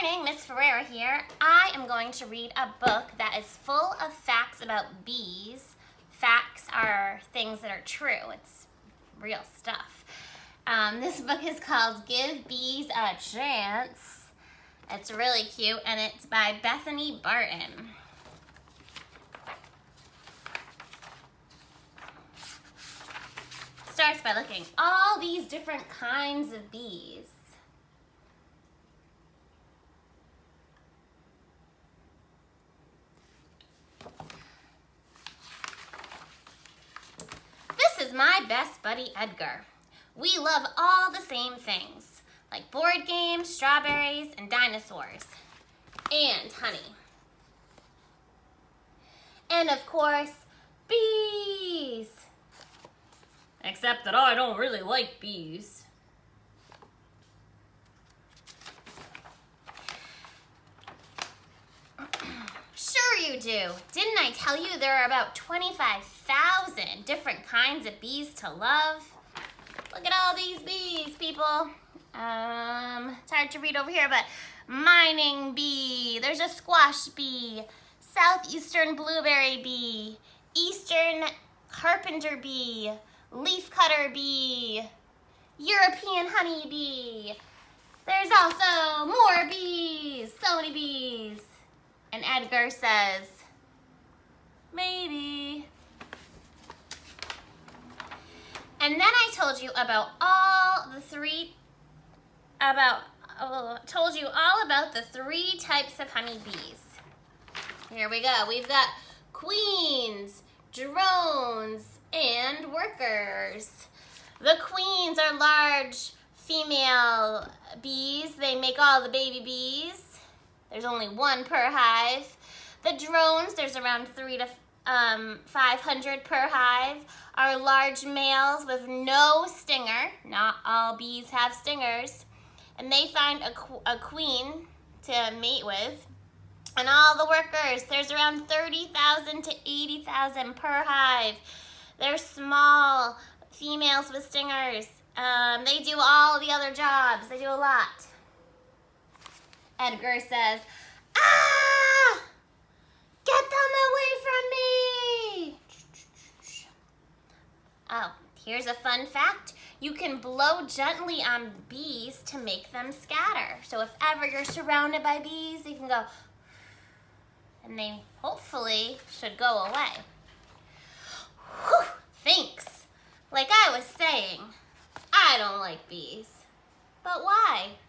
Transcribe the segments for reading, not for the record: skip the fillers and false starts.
morning, Miss Ferreira here. I am going to read a book that is full of facts about bees. Facts are things that are true. It's real stuff. This book is called Give Bees a Chance. It's really cute, and it's by Bethany Barton. Starts by looking all these different kinds of bees. This is my best buddy Edgar. We love all the same things, like board games, strawberries, and dinosaurs, and honey. And of course, bees. Except that I don't really like bees. Sure you do. Didn't I tell you there are about 25,000 different kinds of bees to love? Look at all these bees, people. It's hard to read over here, but mining bee, there's a squash bee, southeastern blueberry bee, eastern carpenter bee, leafcutter bee, European honey bee. There's also more bees, so many bees. And Edgar says, maybe. And then I told you about the three types of honeybees. Here we go. We've got queens, drones, and workers. The queens are large female bees. They make all the baby bees. There's only one per hive. The drones, there's around 300 to 500 per hive, are large males with no stinger. Not all bees have stingers. And they find a queen to mate with. And all the workers, there's around 30,000 to 80,000 per hive. They're small females with stingers. They do all the other jobs. They do a lot. Edgar says, "Ah! Get them away from me!" Oh, here's a fun fact. You can blow gently on bees to make them scatter. So if ever you're surrounded by bees, you can go, and they hopefully should go away. Whew, thanks. Like I was saying, I don't like bees. But why?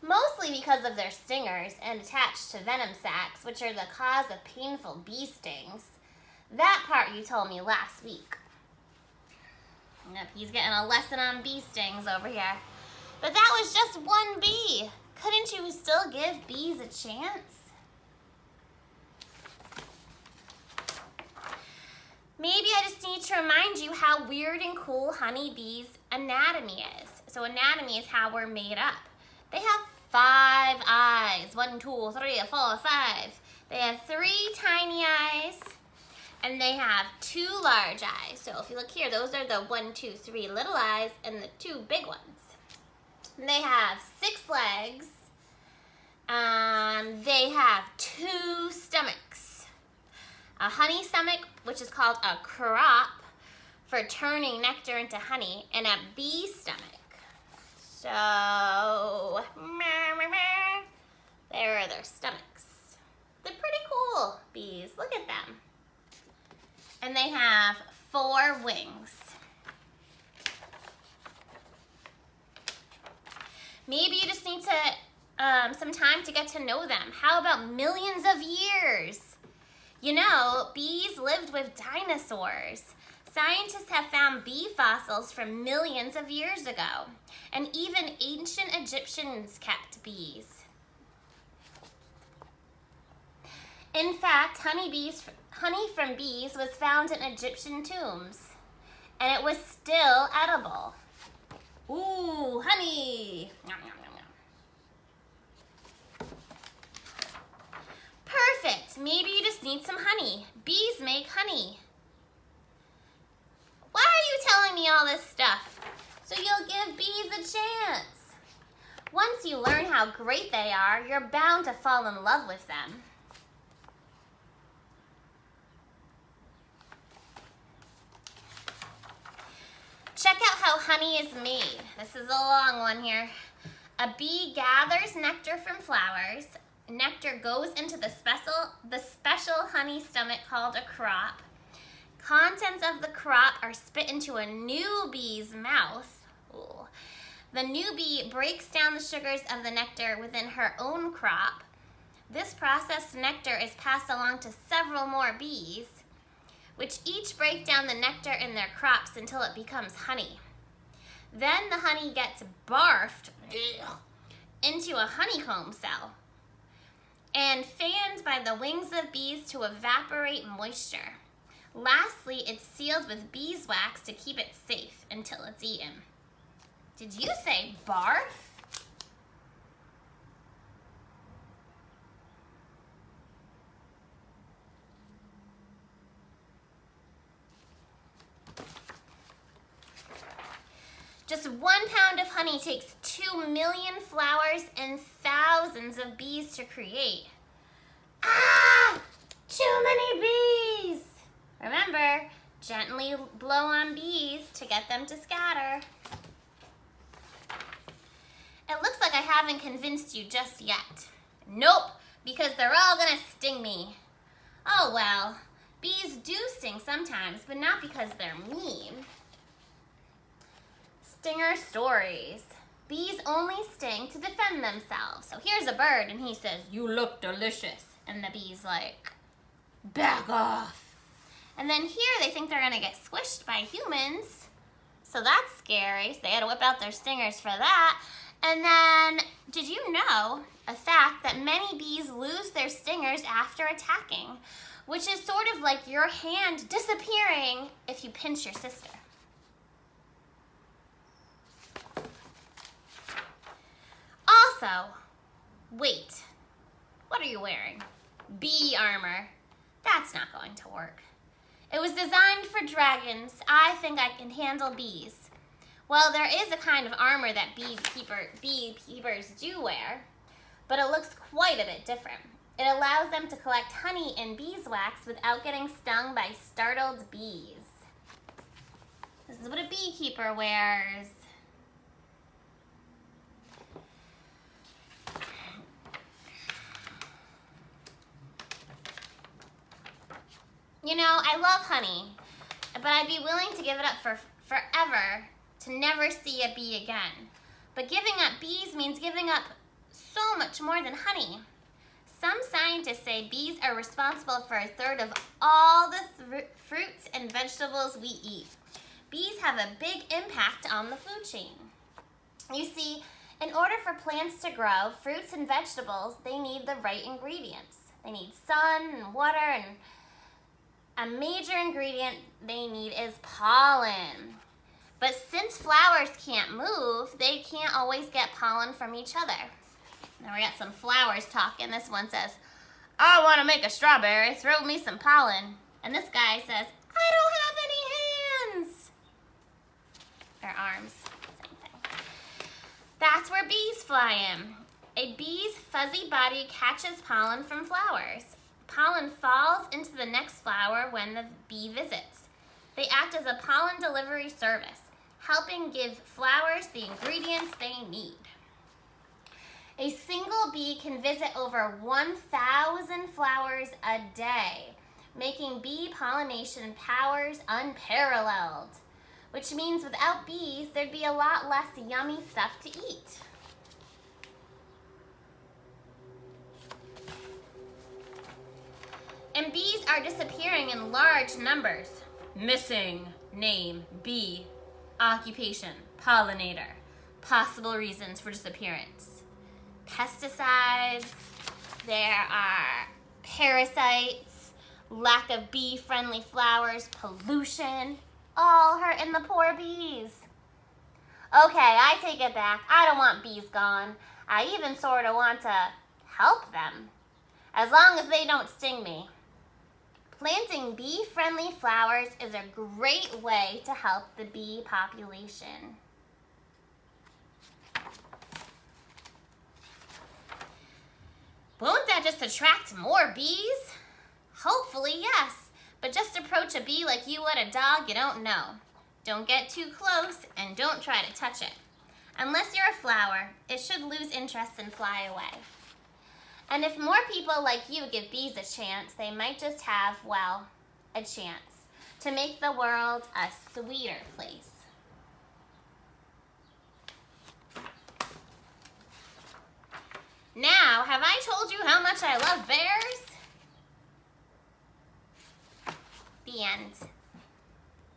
Mostly because of their stingers and attached to venom sacs, which are the cause of painful bee stings. That part you told me last week. Yep, he's getting a lesson on bee stings over here. But that was just one bee. Couldn't you still give bees a chance? Maybe I just need to remind you how weird and cool honeybees' anatomy is. So anatomy is how we're made up. They have 5 eyes. 1, 2, 3, 4, 5. They have 3 tiny eyes, and they have 2 large eyes. So if you look here, those are the 1, 2, 3 little eyes and the 2 big ones. And they have 6 legs. They have 2 stomachs. A honey stomach, which is called a crop, for turning nectar into honey, and a bee stomach. So, there are their stomachs. They're pretty cool bees. Look at them. And they have 4 wings. Maybe you just need some time to get to know them. How about millions of years? You know, bees lived with dinosaurs. Scientists have found bee fossils from millions of years ago, and even ancient Egyptians kept bees. In fact, honey from bees was found in Egyptian tombs, and it was still edible. Ooh, honey! Nom, nom, nom, nom. Perfect! Maybe you just need some honey. Bees make honey. Why are you telling me all this stuff? So you'll give bees a chance. Once once you learn how great they are, you're bound to fall in love with them. Check out how honey is made. This is a long one here. A bee gathers nectar from flowers. Nectar goes into the special honey stomach called a crop. Contents of the crop are spit into a new bee's mouth. Ooh. The new bee breaks down the sugars of the nectar within her own crop. This processed nectar is passed along to several more bees, which each break down the nectar in their crops until it becomes honey. Then the honey gets barfed into a honeycomb cell and fanned by the wings of bees to evaporate moisture. Lastly, it's sealed with beeswax to keep it safe until it's eaten. Did you say barf? Just 1 pound of honey takes 2 million flowers and thousands of bees to create. Ah! Too many bees! Remember, gently blow on bees to get them to scatter. It looks like I haven't convinced you just yet. Nope, because they're all gonna sting me. Oh well, bees do sting sometimes, but not because they're mean. Stinger stories. Bees only sting to defend themselves. So here's a bird and he says, "You look delicious." And the bee's like, "Back off." And then here they think they're gonna get squished by humans. So that's scary. So they had to whip out their stingers for that. And then, did you know a fact that many bees lose their stingers after attacking, which is sort of like your hand disappearing if you pinch your sister. Also, wait, what are you wearing? Bee armor. That's not going to work. It was designed for dragons. I think I can handle bees. Well, there is a kind of armor that beekeepers do wear, but it looks quite a bit different. It allows them to collect honey and beeswax without getting stung by startled bees. This is what a beekeeper wears. You know, I love honey, but I'd be willing to give it up for forever to never see a bee again. But giving up bees means giving up so much more than honey. Some scientists say bees are responsible for 1/3 of all the fruits and vegetables we eat. Bees have a big impact on the food chain. You see, in order for plants to grow, fruits and vegetables, they need the right ingredients. They need sun and water, and a major ingredient they need is pollen. But since flowers can't move, they can't always get pollen from each other. Now we got some flowers talking. This one says, "I want to make a strawberry, throw me some pollen." And this guy says, "I don't have any hands." Or arms, same thing. That's where bees fly in. A bee's fuzzy body catches pollen from flowers. Pollen falls into the next flower when the bee visits. They act as a pollen delivery service, helping give flowers the ingredients they need. A single bee can visit over 1,000 flowers a day, making bee pollination powers unparalleled, which means without bees, there'd be a lot less yummy stuff to eat. And bees are disappearing in large numbers. Missing, name, bee, occupation, pollinator, possible reasons for disappearance. Pesticides, there are parasites, lack of bee-friendly flowers, pollution, all hurting the poor bees. Okay, I take it back. I don't want bees gone. I even sort of want to help them, as long as they don't sting me. Planting bee-friendly flowers is a great way to help the bee population. attract more bees? Hopefully, yes. But just approach a bee like you would a dog you don't know. Don't get too close and don't try to touch it. Unless you're a flower, it should lose interest and fly away. And if more people like you give bees a chance, they might just have, well, a chance to make the world a sweeter place. Now, have I told you how much I love bears? The end.